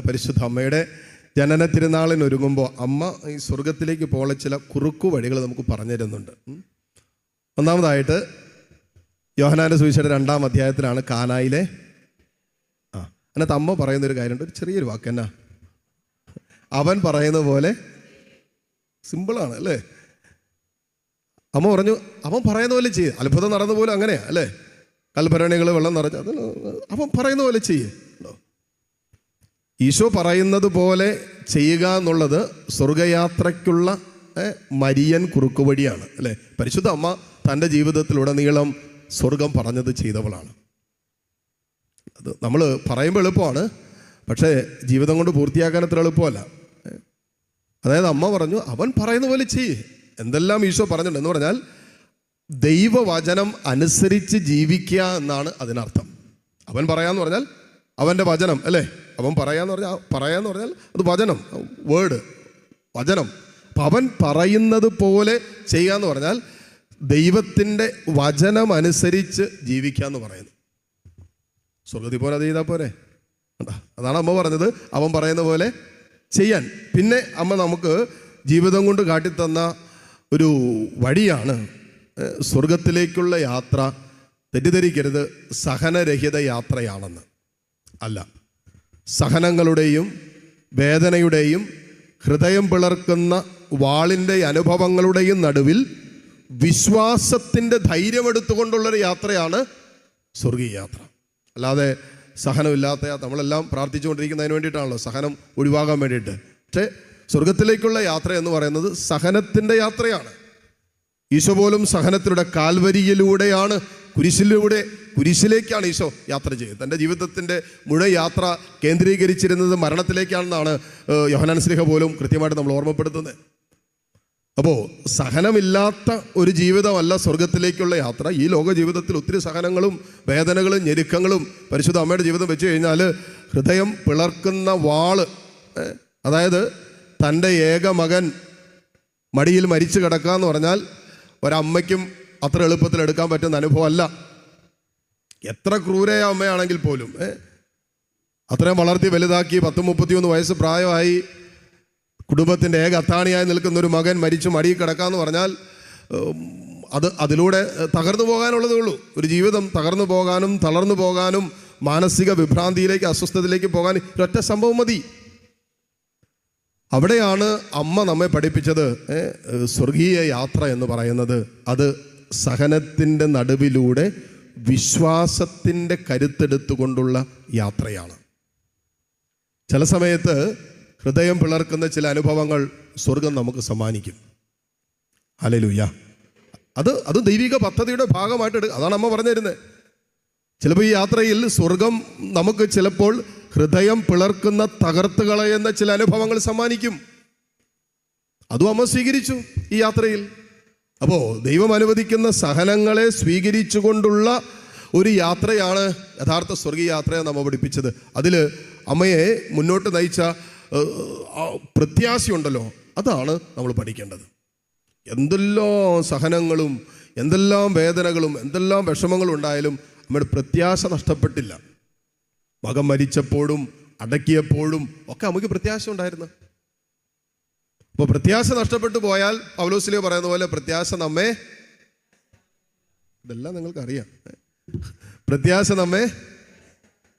പരിശുദ്ധ അമ്മയുടെ ജനന തിരുനാളിനൊരുങ്ങുമ്പോൾ അമ്മ ഈ സ്വർഗത്തിലേക്ക് പോകാൻ ചില കുറുക്കു വഴികൾ നമുക്ക് പറഞ്ഞു തരുന്നുണ്ട്. ഒന്നാമതായിട്ട് യോഹന്നാന്റെ സുവിശേഷം 2-ാം അധ്യായത്തിലാണ് കാനായിലെ അതിനകത്ത് അമ്മ പറയുന്നൊരു കാര്യമുണ്ട്. ഒരു ചെറിയൊരു വാക്ക് എന്നാ, അവൻ പറയുന്ന പോലെ. സിമ്പിളാണ് അല്ലേ? അമ്മ പറഞ്ഞു അവൻ പറയുന്ന പോലെ ചെയ്യേ. അത്ഭുതം നടന്ന പോലെ അങ്ങനെയാ അല്ലേ? കൽഭരണികൾ വെള്ളം നിറഞ്ഞ അത് അവൻ പറയുന്ന പോലെ ചെയ്യേ. ഈശോ പറയുന്നത് പോലെ ചെയ്യുക എന്നുള്ളത് സ്വർഗയാത്രയ്ക്കുള്ള മരിയൻ കുറുക്കുവഴിയാണ് അല്ലേ? പരിശുദ്ധ അമ്മ തൻ്റെ ജീവിതത്തിലുടനീളം സ്വർഗം പറഞ്ഞത് ചെയ്തവളാണ്. അത് നമ്മൾ പറയുമ്പോൾ എളുപ്പമാണ്, പക്ഷേ ജീവിതം കൊണ്ട് പൂർത്തിയാക്കാൻ അത്ര എളുപ്പമല്ല. അതായത് അമ്മ പറഞ്ഞു അവൻ പറയുന്ന പോലെ ചെയ്യേ. എന്തെല്ലാം ഈശോ പറഞ്ഞിട്ടുണ്ട് എന്ന് പറഞ്ഞാൽ ദൈവവചനം അനുസരിച്ച് ജീവിക്കുക എന്നാണ് അതിനർത്ഥം. അവൻ പറയാന്ന് പറഞ്ഞാൽ അവൻ്റെ വചനം അല്ലേ? അവൻ പറയാന്ന് പറഞ്ഞാൽ അത് വചനം, വേർഡ്, വചനം. അപ്പം അവൻ പറയുന്നത് പോലെ ചെയ്യുക എന്ന് പറഞ്ഞാൽ ദൈവത്തിൻ്റെ വചനം അനുസരിച്ച് ജീവിക്കുക എന്ന് പറയുന്നു. സ്വർഗത്തിൽ പോലെ അത് ചെയ്താൽ പോരെ? അതാണ് അമ്മ പറഞ്ഞത്, അവൻ പറയുന്ന പോലെ ചെയ്യാൻ. പിന്നെ അമ്മ നമുക്ക് ജീവിതം കൊണ്ട് കാട്ടിത്തന്ന ഒരു വഴിയാണ് സ്വർഗത്തിലേക്കുള്ള യാത്ര. തെറ്റിദ്ധരിക്കരുത്, സഹനരഹിത യാത്രയാണെന്ന് അല്ല. സഹനങ്ങളുടെയും വേദനയുടെയും ഹൃദയം പിളർക്കുന്ന വാളിൻ്റെ അനുഭവങ്ങളുടെയും നടുവിൽ വിശ്വാസത്തിൻ്റെ ധൈര്യമെടുത്തുകൊണ്ടുള്ളൊരു യാത്രയാണ് സ്വർഗീയ യാത്ര. അല്ലാതെ സഹനമില്ലാത്ത യാത്ര. നമ്മളെല്ലാം പ്രാർത്ഥിച്ചുകൊണ്ടിരിക്കുന്നതിന് വേണ്ടിയിട്ടാണല്ലോ, സഹനം ഒഴിവാകാൻ വേണ്ടിയിട്ട്. പക്ഷേ സ്വർഗത്തിലേക്കുള്ള യാത്ര എന്ന് പറയുന്നത് സഹനത്തിൻ്റെ യാത്രയാണ്. ഈശോ പോലും സഹനത്തിലൂടെ, കാൽവരിയിലൂടെയാണ്, കുരിശിലേക്കാണ് ഈശോ യാത്ര ചെയ്തത്. തൻ്റെ ജീവിതത്തിൻ്റെ മുഴുവൻ യാത്ര കേന്ദ്രീകരിച്ചിരുന്നത് മരണത്തിലേക്കാണെന്നാണ് യോഹന്നാൻ ശ്ലീഹ പോലും കൃത്യമായിട്ട് നമ്മൾ ഓർമ്മപ്പെടുത്തുന്നത്. അപ്പോൾ സഹനമില്ലാത്ത ഒരു ജീവിതമല്ല സ്വർഗത്തിലേക്കുള്ള യാത്ര. ഈ ലോക ജീവിതത്തിൽ ഒത്തിരി സഹനങ്ങളും വേദനകളും ഞെരുക്കങ്ങളും പരിശുദ്ധ അമ്മയുടെ ജീവിതം വെച്ച് കഴിഞ്ഞാൽ ഹൃദയം പിളർക്കുന്ന വാള്, അതായത് തൻ്റെ ഏക മകൻ മടിയിൽ മരിച്ചു കിടക്കുക എന്ന് പറഞ്ഞാൽ ഒരമ്മയ്ക്കും അത്ര എളുപ്പത്തിൽ എടുക്കാൻ പറ്റുന്ന അനുഭവമല്ല. എത്ര ക്രൂരയ അമ്മയാണെങ്കിൽ പോലും അത്രയും വളർത്തി വലുതാക്കി 30-31 വയസ്സ് പ്രായമായി കുടുംബത്തിൻ്റെ ഏക അത്താണിയായി നിൽക്കുന്ന ഒരു മകൻ മരിച്ചു മടിയിൽ കിടക്കാന്ന് പറഞ്ഞാൽ അതിലൂടെ തകർന്നു പോകാനുള്ളതേ ഉള്ളൂ. ഒരു ജീവിതം തകർന്നു പോകാനും തളർന്നു പോകാനും മാനസിക വിഭ്രാന്തിയിലേക്ക്, അസ്വസ്ഥതയിലേക്ക് പോകാൻ ഒരൊറ്റ സംഭവം മതി. അവിടെയാണ് അമ്മ നമ്മെ പഠിപ്പിച്ചത് സ്വർഗീയ യാത്ര എന്ന് പറയുന്നത്. അത് സഹനത്തിൻ്റെ നടുവിലൂടെ വിശ്വാസത്തിൻ്റെ കരുത്തെടുത്തുകൊണ്ടുള്ള യാത്രയാണ്. ചില സമയത്ത് ഹൃദയം പിളർക്കുന്ന ചില അനുഭവങ്ങൾ സ്വർഗം നമുക്ക് സമ്മാനിക്കും. ഹല്ലേലൂയ. അത് ദൈവിക പദ്ധതിയുടെ ഭാഗമായിട്ട് അതാണ് അമ്മ പറഞ്ഞു തരുന്നത്. ചിലപ്പോൾ ഈ യാത്രയിൽ സ്വർഗം നമുക്ക് ചിലപ്പോൾ ഹൃദയം പിളർക്കുന്ന, തകർത്ത് കളയുന്ന ചില അനുഭവങ്ങൾ സമ്മാനിക്കും. അതും അമ്മ സ്വീകരിച്ചു ഈ യാത്രയിൽ. അപ്പോൾ ദൈവം അനുവദിക്കുന്ന സഹനങ്ങളെ സ്വീകരിച്ചുകൊണ്ടുള്ള ഒരു യാത്രയാണ് യഥാർത്ഥ സ്വർഗീയ യാത്രയെ നമ്മ പഠിപ്പിച്ചത്. അതിൽ അമ്മയെ മുന്നോട്ട് നയിച്ച പ്രത്യാശയുണ്ടല്ലോ, അതാണ് നമ്മൾ പഠിക്കേണ്ടത്. എന്തെല്ലാം സഹനങ്ങളും എന്തെല്ലാം വേദനകളും എന്തെല്ലാം വിഷമങ്ങളും ഉണ്ടായാലും അമ്മയുടെ പ്രത്യാശ നഷ്ടപ്പെട്ടില്ല. മകൻ മരിച്ചപ്പോഴും അടക്കിയപ്പോഴും ഒക്കെ നമുക്ക് പ്രത്യാശ ഉണ്ടായിരുന്നു. അപ്പോൾ പ്രത്യാശ നഷ്ടപ്പെട്ടു പോയാൽ പൗലോസ്ലീഹ പറയുന്ന പോലെ പ്രത്യാശ നമ്മെ, ഇതെല്ലാം നിങ്ങൾക്കറിയാം, പ്രത്യാശ നമ്മെ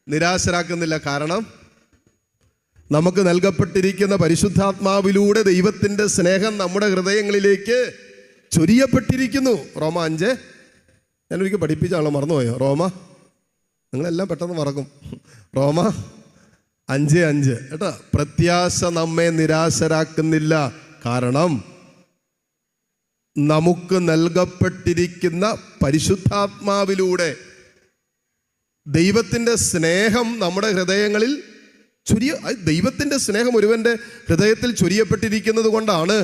നിരാശരാക്കുന്നില്ല. കാരണം നമുക്ക് നൽകപ്പെട്ടിരിക്കുന്ന പരിശുദ്ധാത്മാവിലൂടെ ദൈവത്തിൻ്റെ സ്നേഹം നമ്മുടെ ഹൃദയങ്ങളിലേക്ക് ചൊരിയപ്പെട്ടിരിക്കുന്നു. റോമ 5, ഞാനൊരിക്കൽ പഠിപ്പിച്ചാണല്ലോ, മറന്നുപോയോ? നിങ്ങളെല്ലാം പെട്ടെന്ന് മറക്കും. റോമ 5:5 കേട്ടോ. പ്രത്യാശ നമ്മെ നിരാശരാക്കുന്നില്ല, കാരണം നമുക്ക് നൽകപ്പെട്ടിരിക്കുന്ന പരിശുദ്ധാത്മാവിലൂടെ ദൈവത്തിൻ്റെ സ്നേഹം നമ്മുടെ ഹൃദയങ്ങളിൽ ദൈവത്തിൻ്റെ സ്നേഹം ഒരുവൻ്റെ ഹൃദയത്തിൽ ചൊരിയപ്പെട്ടിരിക്കുന്നത് കൊണ്ടാണ്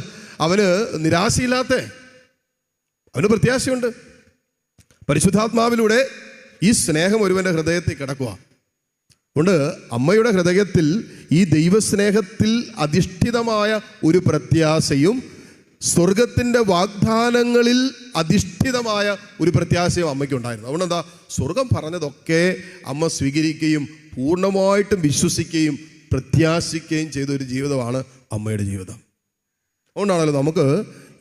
അവന് നിരാശയില്ലാത്ത, അവന് പ്രത്യാശയുണ്ട്. പരിശുദ്ധാത്മാവിലൂടെ ഈ സ്നേഹം ഒരുവൻ്റെ ഹൃദയത്തിൽ കിടക്കുക. അതുകൊണ്ട് അമ്മയുടെ ഹൃദയത്തിൽ ഈ ദൈവസ്നേഹത്തിൽ അധിഷ്ഠിതമായ ഒരു പ്രത്യാശയും സ്വർഗത്തിൻ്റെ വാഗ്ദാനങ്ങളിൽ അധിഷ്ഠിതമായ ഒരു പ്രത്യാശയും അമ്മയ്ക്കുണ്ടായിരുന്നു. അതുകൊണ്ട് എന്താ, സ്വർഗം പറഞ്ഞതൊക്കെ അമ്മ സ്വീകരിക്കുകയും പൂർണ്ണമായിട്ടും വിശ്വസിക്കുകയും പ്രത്യാശിക്കുകയും ചെയ്ത ഒരു ജീവിതമാണ് അമ്മയുടെ ജീവിതം. അതുകൊണ്ടാണല്ലോ നമുക്ക്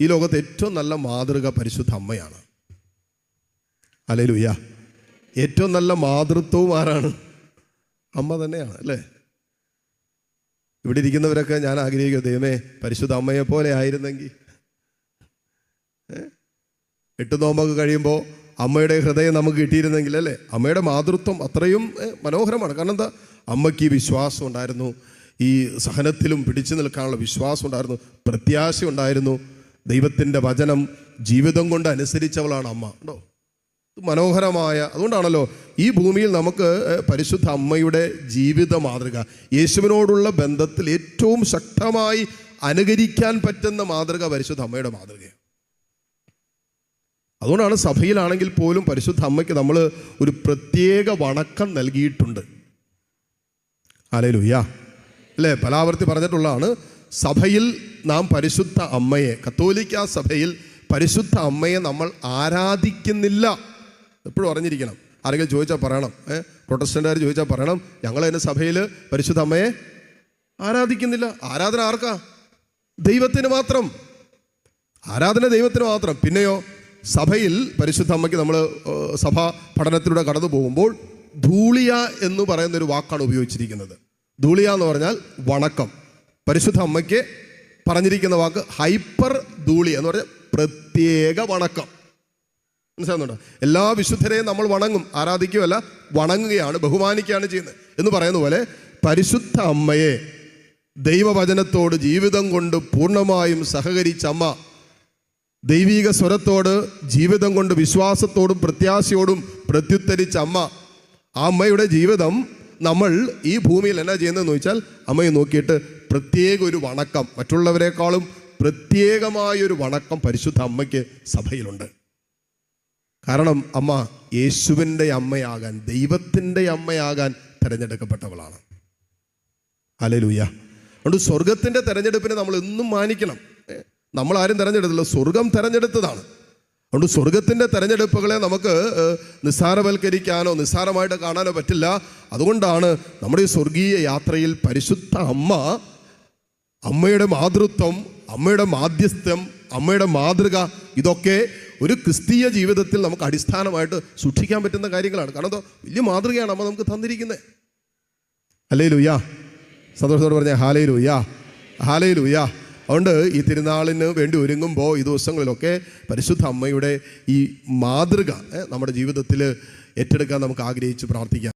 ഈ ലോകത്ത് ഏറ്റവും നല്ല മാതൃക പരിശുദ്ധ അമ്മയാണ്. ഹല്ലേലൂയ. ഏറ്റവും നല്ല മാതൃത്വവും ആരാണ്? അമ്മ തന്നെയാണ്, അല്ലേ? ഇവിടെ ഇരിക്കുന്നവരൊക്കെ ഞാൻ ആഗ്രഹിക്കുക, ദൈവമേ പരിശുദ്ധ അമ്മയെ പോലെ ആയിരുന്നെങ്കിൽ. 8 നോമ്പൊക്കെ കഴിയുമ്പോൾ അമ്മയുടെ ഹൃദയം നമുക്ക് കിട്ടിയിരുന്നെങ്കിൽ, അല്ലേ? അമ്മയുടെ മാതൃത്വം അത്രയും മനോഹരമാണ്. കാരണം എന്താ? അമ്മയ്ക്ക് വിശ്വാസം ഉണ്ടായിരുന്നു, ഈ സഹനത്തിലും പിടിച്ചു നിൽക്കാനുള്ള വിശ്വാസം ഉണ്ടായിരുന്നു, പ്രത്യാശ ഉണ്ടായിരുന്നു. ദൈവത്തിൻ്റെ വചനം ജീവിതം കൊണ്ട് അനുസരിച്ചവളാണ് അമ്മ. ഉണ്ടോ? മനോഹരമായ. അതുകൊണ്ടാണല്ലോ ഈ ഭൂമിയിൽ നമുക്ക് പരിശുദ്ധ അമ്മയുടെ ജീവിത മാതൃക, യേശുവിനോടുള്ള ബന്ധത്തിൽ ഏറ്റവും ശക്തമായി അനുകരിക്കാൻ പറ്റുന്ന മാതൃക പരിശുദ്ധ അമ്മയുടെ മാതൃകയാണ്. അതുകൊണ്ടാണ് സഭയിലാണെങ്കിൽ പോലും പരിശുദ്ധ അമ്മയ്ക്ക് നമ്മൾ ഒരു പ്രത്യേക വണക്കം നൽകിയിട്ടുണ്ട്. ഹല്ലേലൂയ, അല്ലേ? പലാവർത്തി പറഞ്ഞിട്ടുള്ളതാണ്, സഭയിൽ നാം പരിശുദ്ധ അമ്മയെ, കത്തോലിക്ക സഭയിൽ പരിശുദ്ധ അമ്മയെ നമ്മൾ ആരാധിക്കുന്നില്ല. എപ്പോഴും അറിഞ്ഞിരിക്കണം. ആരെങ്കിലും ചോദിച്ചാൽ പറയണം, പ്രൊട്ടസ്റ്റന്റുകാർ ചോദിച്ചാൽ പറയണം, ഞങ്ങൾ അതിൻ്റെ സഭയിൽ പരിശുദ്ധ അമ്മയെ ആരാധിക്കുന്നില്ല. ആരാധന ആർക്കാ? ദൈവത്തിന് മാത്രം. ആരാധന ദൈവത്തിന് മാത്രം. പിന്നെയോ സഭയിൽ പരിശുദ്ധ അമ്മയ്ക്ക് നമ്മൾ സഭാ പഠനത്തിലൂടെ കടന്നു പോകുമ്പോൾ ധൂളിയ എന്ന് പറയുന്നൊരു വാക്കാണ് ഉപയോഗിച്ചിരിക്കുന്നത്. ധൂളിയ എന്ന് പറഞ്ഞാൽ വണക്കം. പരിശുദ്ധ അമ്മയ്ക്ക് പറഞ്ഞിരിക്കുന്ന വാക്ക് ഹൈപ്പർ ധൂളിയ എന്ന് പറഞ്ഞാൽ പ്രത്യേക വണക്കം. മനസ്സിലാകുന്നുണ്ടോ? എല്ലാ വിശുദ്ധരെയും നമ്മൾ വണങ്ങും, ആരാധിക്കുകയല്ല, വണങ്ങുകയാണ്, ബഹുമാനിക്കുകയാണ് ചെയ്യുന്നത് എന്ന് പറയുന്ന പോലെ പരിശുദ്ധ അമ്മയെ ദൈവവചനത്തോട് ജീവിതം കൊണ്ട് പൂർണ്ണമായും സഹകരിച്ച അമ്മ, ദൈവിക സ്വരത്തോട് ജീവിതം കൊണ്ട് വിശ്വാസത്തോടും പ്രത്യാശയോടും പ്രത്യുത്തരിച്ച അമ്മ, ആ അമ്മയുടെ ജീവിതം നമ്മൾ ഈ ഭൂമിയിൽ എന്നാ ചെയ്യുന്നതെന്ന് ചോദിച്ചാൽ അമ്മയെ നോക്കിയിട്ട് പ്രത്യേക ഒരു വണക്കം, മറ്റുള്ളവരെക്കാളും പ്രത്യേകമായൊരു വണക്കം പരിശുദ്ധ അമ്മയ്ക്ക് സഭയിലുണ്ട്. കാരണം അമ്മ യേശുവിൻ്റെ അമ്മയാകാൻ, ദൈവത്തിൻ്റെ അമ്മയാകാൻ തിരഞ്ഞെടുക്കപ്പെട്ടവളാണ്. ഹല്ലേലൂയ. അതുകൊണ്ട് സ്വർഗത്തിൻ്റെ തിരഞ്ഞെടുപ്പിനെ നമ്മൾ എന്നും മാനിക്കണം. നമ്മൾ ആരും തിരഞ്ഞെടുത്തില്ല, സ്വർഗം തിരഞ്ഞെടുത്തതാണ്. അതുകൊണ്ട് സ്വർഗത്തിൻ്റെ തിരഞ്ഞെടുപ്പുകളെ നമുക്ക് നിസ്സാരവൽക്കരിക്കാനോ നിസ്സാരമായിട്ട് കാണാനോ പറ്റില്ല. അതുകൊണ്ടാണ് നമ്മുടെ ഈ സ്വർഗീയ യാത്രയിൽ പരിശുദ്ധ അമ്മ, അമ്മയുടെ മാതൃത്വം, അമ്മയുടെ മാധ്യസ്ഥ്യം, അമ്മയുടെ മാതൃക, ഇതൊക്കെ ഒരു ക്രിസ്തീയ ജീവിതത്തിൽ നമുക്ക് അടിസ്ഥാനമായിട്ട് സൂക്ഷിക്കാൻ പറ്റുന്ന കാര്യങ്ങളാണ്. കാരണം എന്തോ വലിയ മാതൃകയാണ് അമ്മ നമുക്ക് തന്നിരിക്കുന്നത്. ഹല്ലേലൂയ. സന്തോഷത്തോട് പറഞ്ഞ ഹല്ലേലൂയ, ഹല്ലേലൂയ. അതുകൊണ്ട് ഈ തിരുനാളിന് വേണ്ടി ഒരുങ്ങുമ്പോൾ ഈ ദിവസങ്ങളിലൊക്കെ പരിശുദ്ധ അമ്മയുടെ ഈ മാതൃക നമ്മുടെ ജീവിതത്തിൽ ഏറ്റെടുക്കാൻ നമുക്ക് ആഗ്രഹിച്ച് പ്രാർത്ഥിക്കാം.